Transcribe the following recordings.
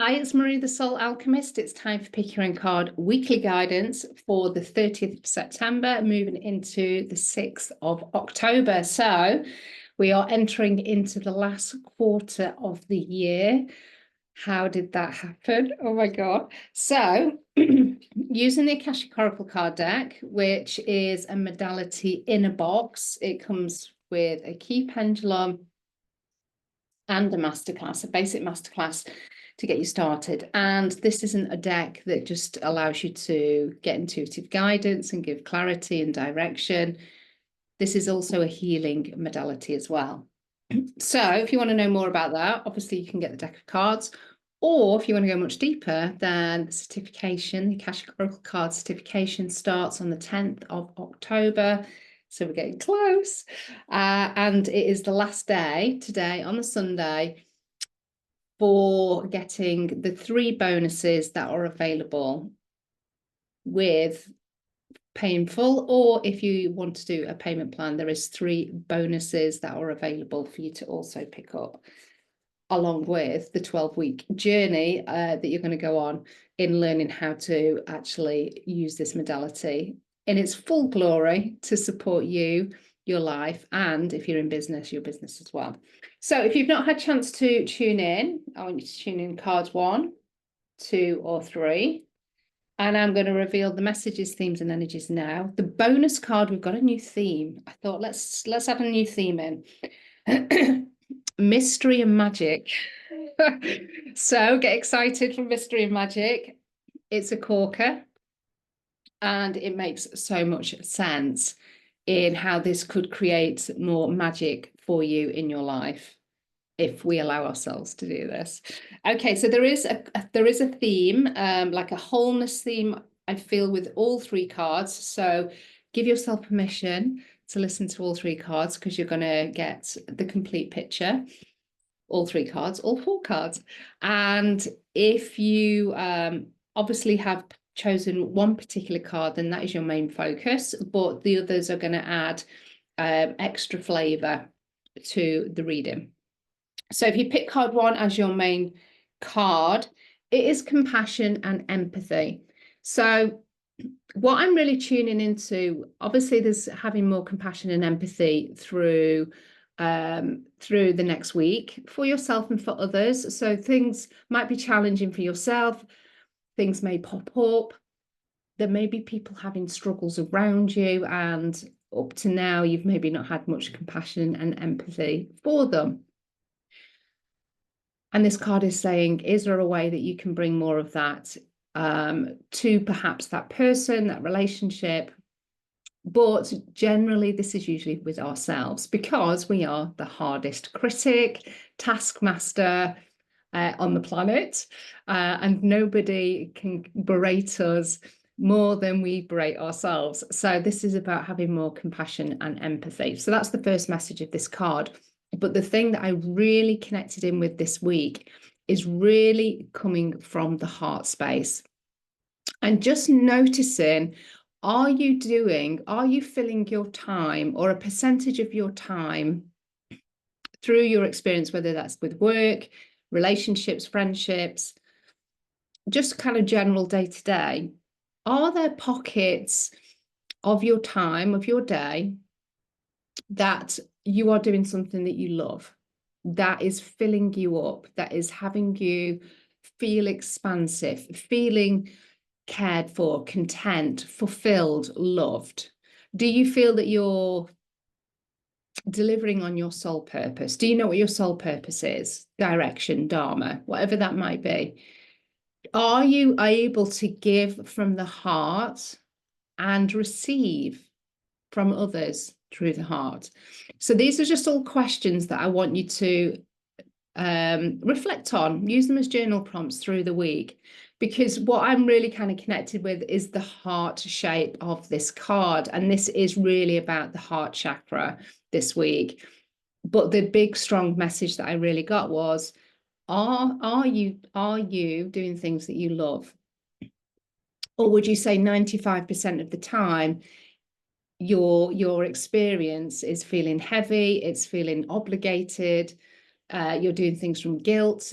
Hi, it's Marina the Soul Alchemist. It's time for Pick Your Own Card weekly guidance for the 30th of September, moving into the 6th of October. So we are entering into the last quarter of the year. How did that happen? Oh my God. So using the Akashic Oracle card deck, which is a modality in a box, it comes with a key pendulum and a masterclass, a basic masterclass to get you started. And this isn't a deck that just allows you to get intuitive guidance and give clarity and direction. This is also a healing modality as well. So if you want to know more about that, obviously you can get the deck of cards, or if you want to go much deeper, then the certification, the Akashic Oracle card certification starts on the 10th of October. So we're getting close. And it is the last day today on the Sunday for getting the 3 bonuses that are available with paying full, or if you want to do a payment plan, there is 3 bonuses that are available for you to also pick up, along with the 12-week journey that you're going to go on in learning how to actually use this modality in its full glory to support you, your life, and if you're in business, your business as well. So if you've not had a chance to tune in, I want you to tune in cards 1, 2, or 3. And I'm going to reveal the messages, themes, and energies now. The bonus card, we've got a new theme. I thought let's add a new theme in. Mystery and magic. So get excited for mystery and magic. It's a corker, and it makes so much sense in how this could create more magic for you in your life if we allow ourselves to do this. Okay, so there is a theme, like a wholeness theme, I feel, with all 3 cards. So give yourself permission to listen to all 3 cards, because you're going to get the complete picture. All 3 cards, all 4 cards. And if you obviously have chosen one particular card, then that is your main focus, but the others are going to add extra flavor to the reading. So if you pick card 1 as your main card, it is compassion and empathy. So what I'm really tuning into, obviously there's having more compassion and empathy through the next week for yourself and for others. So things might be challenging for yourself. Things may pop up. There may be people having struggles around you, and up to now, you've maybe not had much compassion and empathy for them. And this card is saying, is there a way that you can bring more of that to perhaps that person, that relationship? But generally, this is usually with ourselves, because we are the hardest critic, taskmaster on the planet, and nobody can berate us more than we berate ourselves. So this is about having more compassion and empathy. So that's the first message of this card. But the thing that I really connected in with this week is really coming from the heart space, and just noticing, are you filling your time, or a percentage of your time, through your experience, whether that's with work, relationships, friendships, just kind of general day to day, are there pockets of your time, of your day, that you are doing something that you love, that is filling you up, that is having you feel expansive, feeling cared for, content, fulfilled, loved? Do you feel that you're delivering on your soul purpose? Do you know what your soul purpose is? Direction, dharma, whatever that might be. Are you able to give from the heart and receive from others through the heart? So these are just all questions that I want you to reflect on. Use them as journal prompts through the week, because what I'm really kind of connected with is the heart shape of this card, and this is really about the heart chakra this week. But the big strong message that I really got was, are you doing things that you love? Or would you say 95% of the time your experience is feeling heavy, it's feeling obligated, you're doing things from guilt,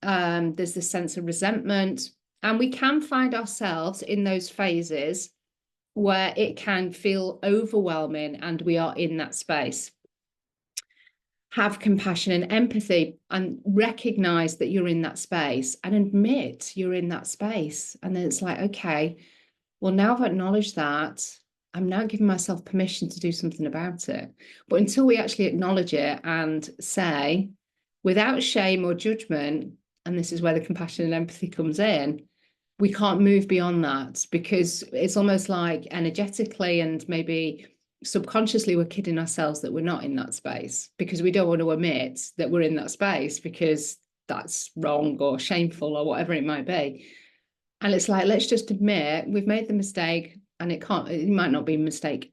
There's this sense of resentment, and we can find ourselves in those phases where it can feel overwhelming and we are in that space. Have compassion and empathy and recognize that you're in that space and admit you're in that space. And then it's like, okay, well, now I've acknowledged that, I'm now giving myself permission to do something about it. But until we actually acknowledge it and say, without shame or judgment, and this is where the compassion and empathy comes in, we can't move beyond that, because it's almost like energetically and maybe subconsciously we're kidding ourselves that we're not in that space, because we don't want to admit that we're in that space because that's wrong or shameful or whatever it might be. And it's like, let's just admit we've made the mistake, and it might not be mistake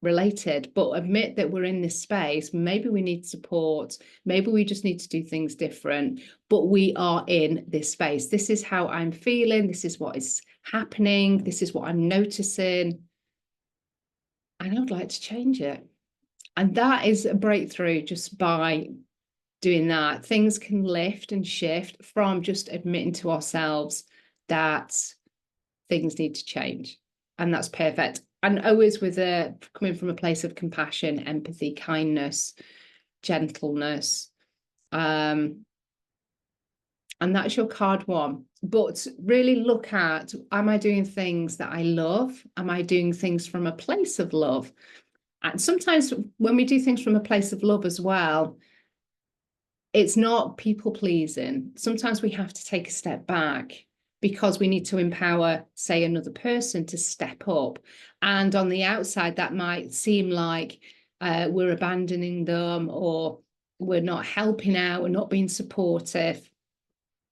related, but admit that we're in this space. Maybe we need support, maybe we just need to do things different, but we are in this space. This is how I'm feeling, this is what is happening, this is what I'm noticing, and I would like to change it. And that is a breakthrough. Just by doing that, things can lift and shift from just admitting to ourselves that things need to change. And that's perfect. And always with coming from a place of compassion, empathy, kindness, gentleness. And that's your card 1. But really look at, am I doing things that I love? Am I doing things from a place of love? And sometimes when we do things from a place of love as well, it's not people pleasing. Sometimes we have to take a step back because we need to empower, say, another person to step up. And on the outside, that might seem like we're abandoning them, or we're not helping out, we're not being supportive.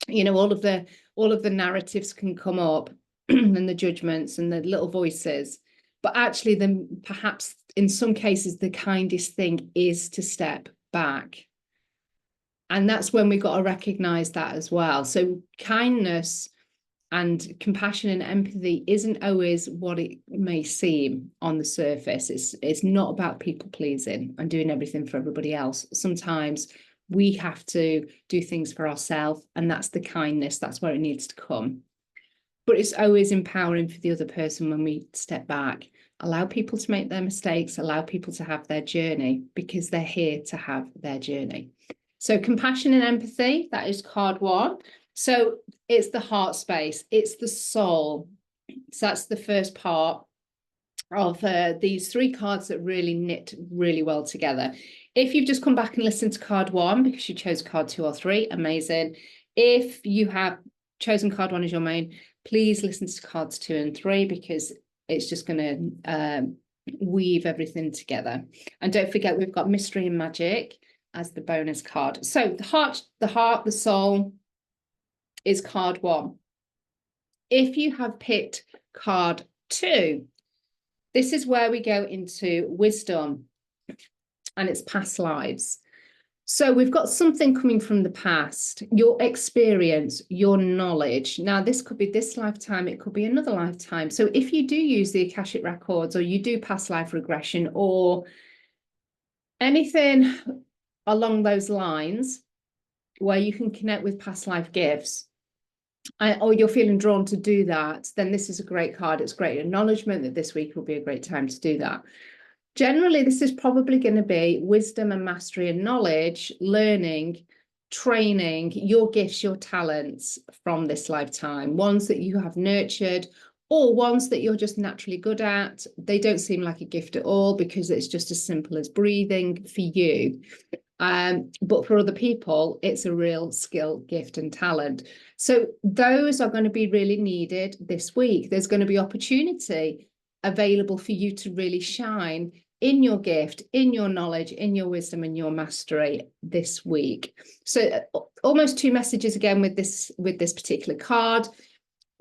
You know, all of the narratives can come up and the judgments and the little voices. But actually, then perhaps in some cases, the kindest thing is to step back. And that's when we've got to recognize that as well. So kindness and compassion and empathy isn't always what it may seem on the surface. It's not about people pleasing and doing everything for everybody else. Sometimes we have to do things for ourselves, and that's the kindness. That's where it needs to come. But it's always empowering for the other person when we step back, allow people to make their mistakes, allow people to have their journey, because they're here to have their journey. So compassion and empathy, that is card 1. So it's the heart space, it's the soul. So that's the first part of these 3 cards that really knit really well together. If you've just come back and listened to card 1 because you chose card 2 or 3, amazing. If you have chosen card 1 as your main, please listen to cards 2 and 3, because it's just going to weave everything together. And don't forget, we've got mystery and magic as the bonus card. So the soul is card 1. If you have picked card 2, this is where we go into wisdom, and it's past lives. So we've got something coming from the past, your experience, your knowledge. Now, this could be this lifetime, it could be another lifetime. So if you do use the Akashic records, or you do past life regression, or anything along those lines where you can connect with past life gifts, or you're feeling drawn to do that, then this is a great card. It's great acknowledgement that this week will be a great time to do that. Generally, this is probably going to be wisdom and mastery and knowledge, learning, training, your gifts, your talents from this lifetime, ones that you have nurtured, or ones that you're just naturally good at. They don't seem like a gift at all, because it's just as simple as breathing for you. But for other people, it's a real skill, gift, and talent. So those are going to be really needed this week. There's going to be opportunity available for you to really shine in your gift, in your knowledge, in your wisdom, and your mastery this week. So almost 2 messages again with this particular card.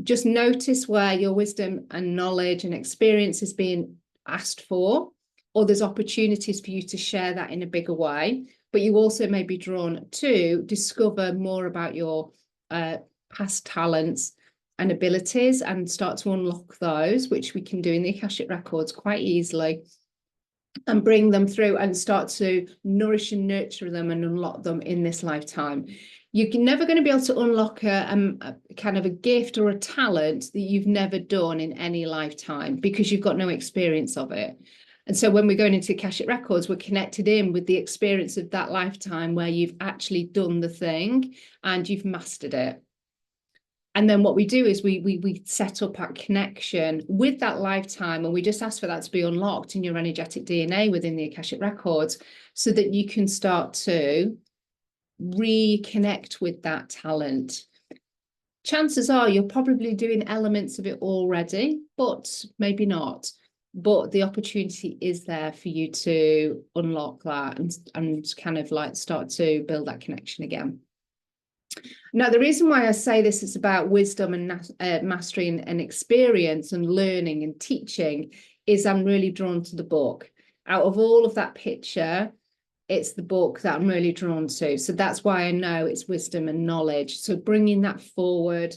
Just notice where your wisdom and knowledge and experience is being asked for, or there's opportunities for you to share that in a bigger way. But you also may be drawn to discover more about your past talents and abilities, and start to unlock those, which we can do in the Akashic records quite easily, and bring them through and start to nourish and nurture them and unlock them in this lifetime. You're never going to be able to unlock a kind of a gift or a talent that you've never done in any lifetime because you've got no experience of it. And so when we're going into Akashic Records, we're connected in with the experience of that lifetime where you've actually done the thing and you've mastered it. And then what we do is we set up our connection with that lifetime, and we just ask for that to be unlocked in your energetic DNA within the Akashic Records so that you can start to reconnect with that talent. Chances are you're probably doing elements of it already, but maybe not. But the opportunity is there for you to unlock that and kind of like start to build that connection again. Now, the reason why I say this is about wisdom and mastery and experience and learning and teaching is I'm really drawn to the book. Out of all of that picture, it's the book that I'm really drawn to. So that's why I know it's wisdom and knowledge. So bringing that forward,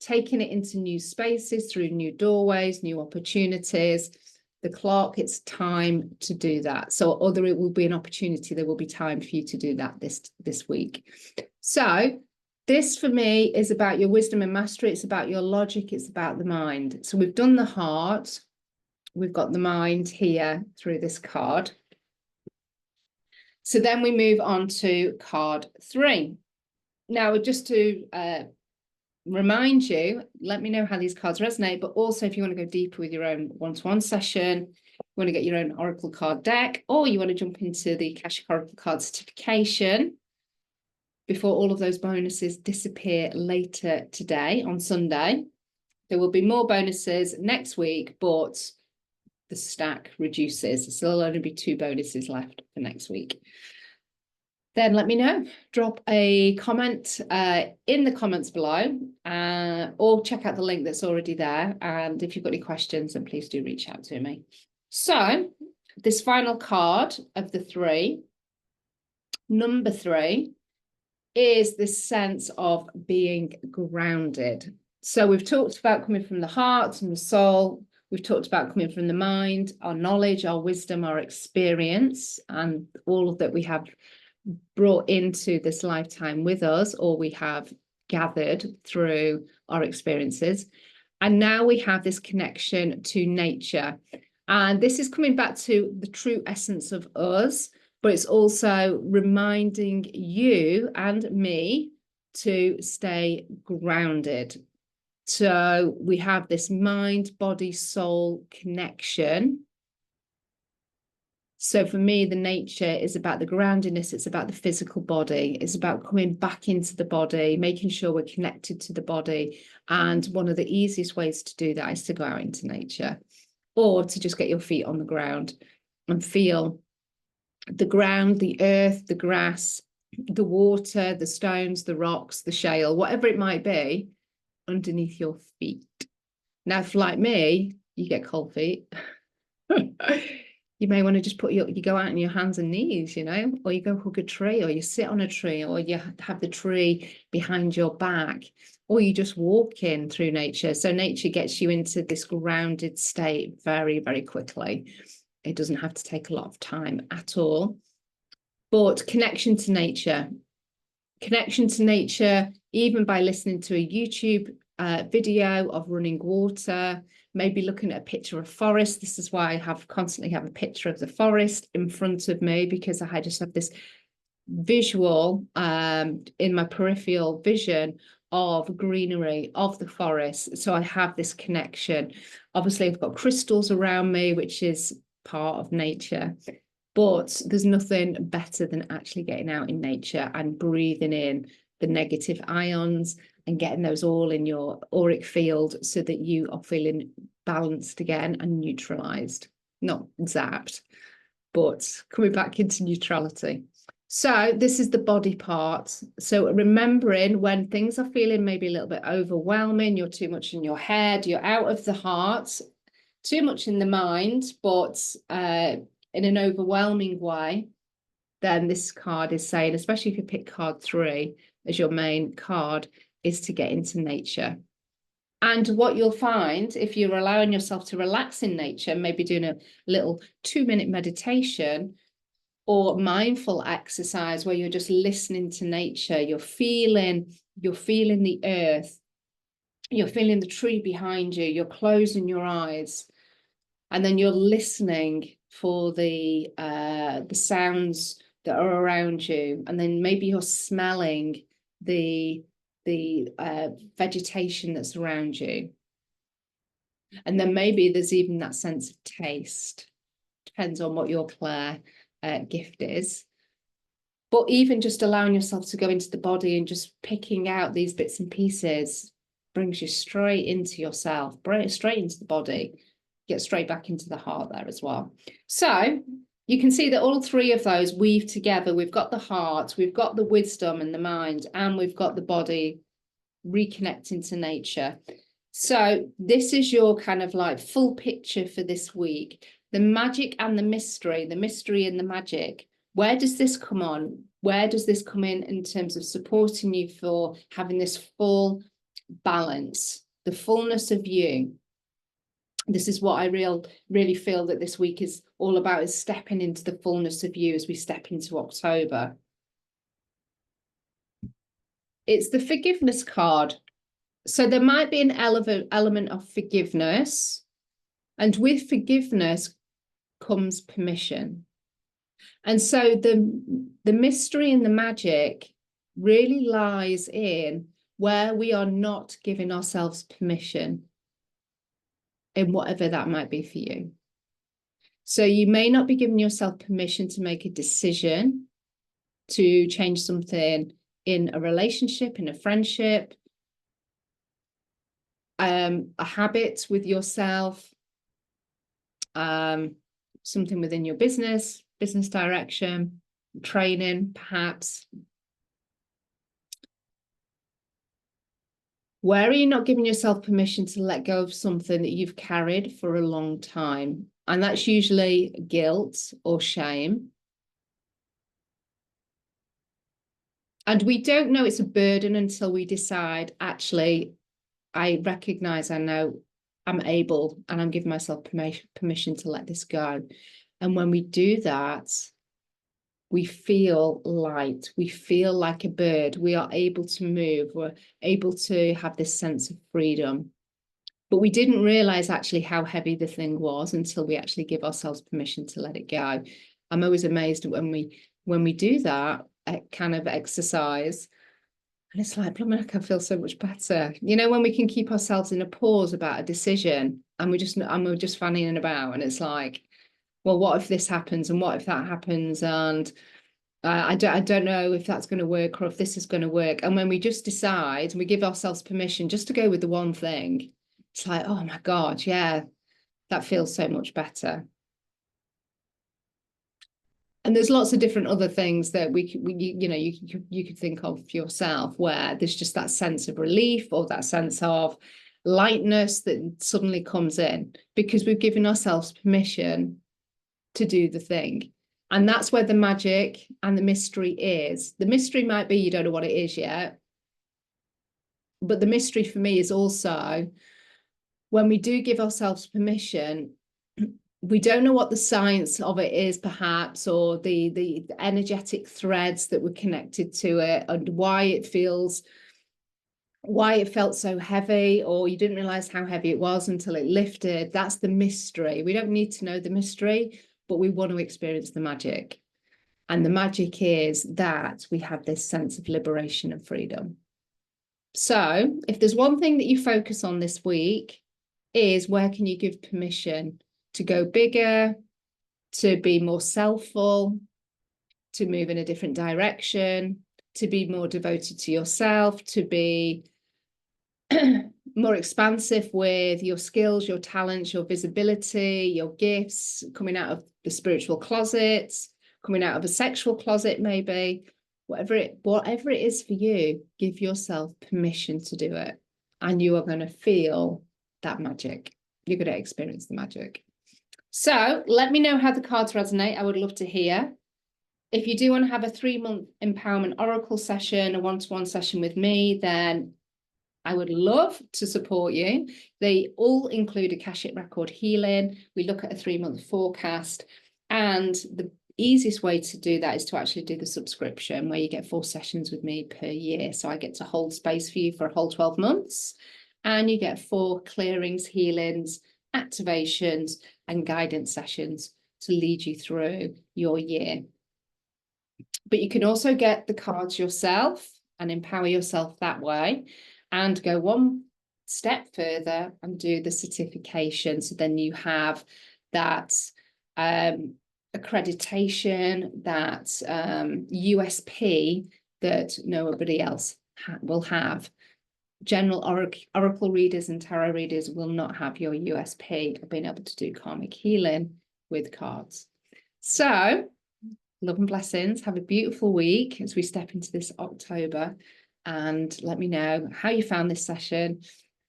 taking it into new spaces, through new doorways, new opportunities. The clock, it's time to do that. So although it will be an opportunity, there will be time for you to do that this week. So this for me is about your wisdom and mastery. It's about your logic. It's about the mind. So we've done the heart. We've got the mind here through this card. So then we move on to card 3. Now, just to remind you, let me know how these cards resonate, but also if you want to go deeper with your own one-to-one session, you want to get your own Oracle card deck, or you want to jump into the Akashic Oracle card certification before all of those bonuses disappear later today on Sunday. There will be more bonuses next week, but the stack reduces. So there'll only be 2 bonuses left for next week. Then let me know. Drop a comment in the comments below, or check out the link that's already there. And if you've got any questions, then please do reach out to me. So this final card of the 3, number 3, is this sense of being grounded. So we've talked about coming from the heart and the soul. We've talked about coming from the mind, our knowledge, our wisdom, our experience, and all of that we have brought into this lifetime with us, or we have gathered through our experiences. And now we have this connection to nature. And this is coming back to the true essence of us, but it's also reminding you and me to stay grounded. So we have this mind, body, soul connection. So for me, the nature is about the groundedness. It's about the physical body. It's about coming back into the body, making sure we're connected to the body. And one of the easiest ways to do that is to go out into nature, or to just get your feet on the ground and feel the ground, the earth, the grass, the water, the stones, the rocks, the shale, whatever it might be, underneath your feet. Now, if like me, you get cold feet, you may want to just you go out on your hands and knees, you know, or you go hug a tree, or you sit on a tree, or you have the tree behind your back, or you just walk in through nature. So nature gets you into this grounded state very, very quickly. It doesn't have to take a lot of time at all. But connection to nature, even by listening to a YouTube video of running water, maybe looking at a picture of forest. This is why I constantly have a picture of the forest in front of me, because I just have this visual in my peripheral vision of greenery, of the forest. So I have this connection. Obviously, I've got crystals around me, which is part of nature. But there's nothing better than actually getting out in nature and breathing in the negative ions and getting those all in your auric field so that you are feeling balanced again and neutralized. Not zapped, but coming back into neutrality. So this is the body part. So remembering when things are feeling maybe a little bit overwhelming, you're too much in your head, you're out of the heart, too much in the mind, but in an overwhelming way, then this card is saying, especially if you pick card 3 as your main card, is to get into nature. And what you'll find, if you're allowing yourself to relax in nature, maybe doing a little 2-minute meditation, or mindful exercise where you're just listening to nature. You're feeling the earth. You're feeling the tree behind you. You're closing your eyes, and then you're listening for the sounds that are around you, and then maybe you're smelling the vegetation that's around you, and then maybe there's even that sense of taste. Depends on what your Claire gift is. But even just allowing yourself to go into the body and just picking out these bits and pieces brings you straight into yourself, straight into the body, get straight back into the heart there as well. So you can see that all three of those weave together. We've got the heart, we've got the wisdom and the mind, and we've got the body reconnecting to nature. So this is your kind of like full picture for this week. The magic and the mystery and the magic. Where does this come on? Where does this come in terms of supporting you for having this full balance, the fullness of you? This is what I really feel that this week is all about, is stepping into the fullness of you as we step into October. It's the forgiveness card. So there might be an element of forgiveness, and with forgiveness comes permission. And so the mystery and the magic really lies in where we are not giving ourselves permission, in whatever that might be for you. So you may not be giving yourself permission to make a decision to change something in a relationship, in a friendship, a habit with yourself, something within your business direction, training, perhaps. Where are you not giving yourself permission to let go of something that you've carried for a long time? And that's usually guilt or shame. And we don't know it's a burden until we decide, actually, I recognize, I know I'm able, and I'm giving myself permission to let this go. And when we do that, we feel light, we feel like a bird, we are able to move, we're able to have this sense of freedom. But we didn't realize actually how heavy the thing was until we actually give ourselves permission to let it go. I'm always amazed when we do that kind of exercise, and it's like, I can feel so much better. You know, when we can keep ourselves in a pause about a decision, and we're just fanning about, and it's like, well, what if this happens, and what if that happens, and I don't know if that's going to work, or if this is going to work. And when we just decide, and we give ourselves permission just to go with the one thing, it's like, oh my God, yeah, that feels so much better. And there's lots of different other things that you could think of for yourself, where there's just that sense of relief or that sense of lightness that suddenly comes in because we've given ourselves permission to do the thing. And that's where the magic and the mystery is. The mystery might be you don't know what it is yet. But the mystery for me is also when we do give ourselves permission, we don't know what the science of it is, perhaps, or the energetic threads that were connected to it, and why it felt so heavy, or you didn't realize how heavy it was until it lifted. That's the mystery. We don't need to know the mystery, but we want to experience the magic. And the magic is that we have this sense of liberation and freedom. So if there's one thing that you focus on this week, is where can you give permission to go bigger, to be more selfful, to move in a different direction, to be more devoted to yourself, to be more expansive with your skills, your talents, your visibility, your gifts, coming out of the spiritual closets, coming out of a sexual closet, maybe, whatever it is for you, give yourself permission to do it. And you are going to feel that magic. You're going to experience the magic. So let me know how the cards resonate. I would love to hear. If you do want to have a 3-month empowerment oracle session, a one-to-one session with me, then I would love to support you. They all include AKASHIC record healing. We look at a 3-month forecast, and easiest way to do that is to actually do the subscription, where you get 4 sessions with me per year. So I get to hold space for you for a whole 12 months, and you get 4 clearings, healings, activations, and guidance sessions to lead you through your year. But you can also get the cards yourself and empower yourself that way, and go one step further and do the certification. So then you have that accreditation, that USP that nobody else will have. General oracle readers and tarot readers will not have your USP of being able to do karmic healing with cards. So love and blessings. Have a beautiful week as we step into this October, and let me know how you found this session,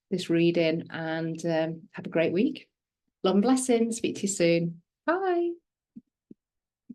this reading, and have a great week. Love and blessings. Speak to you soon. Bye.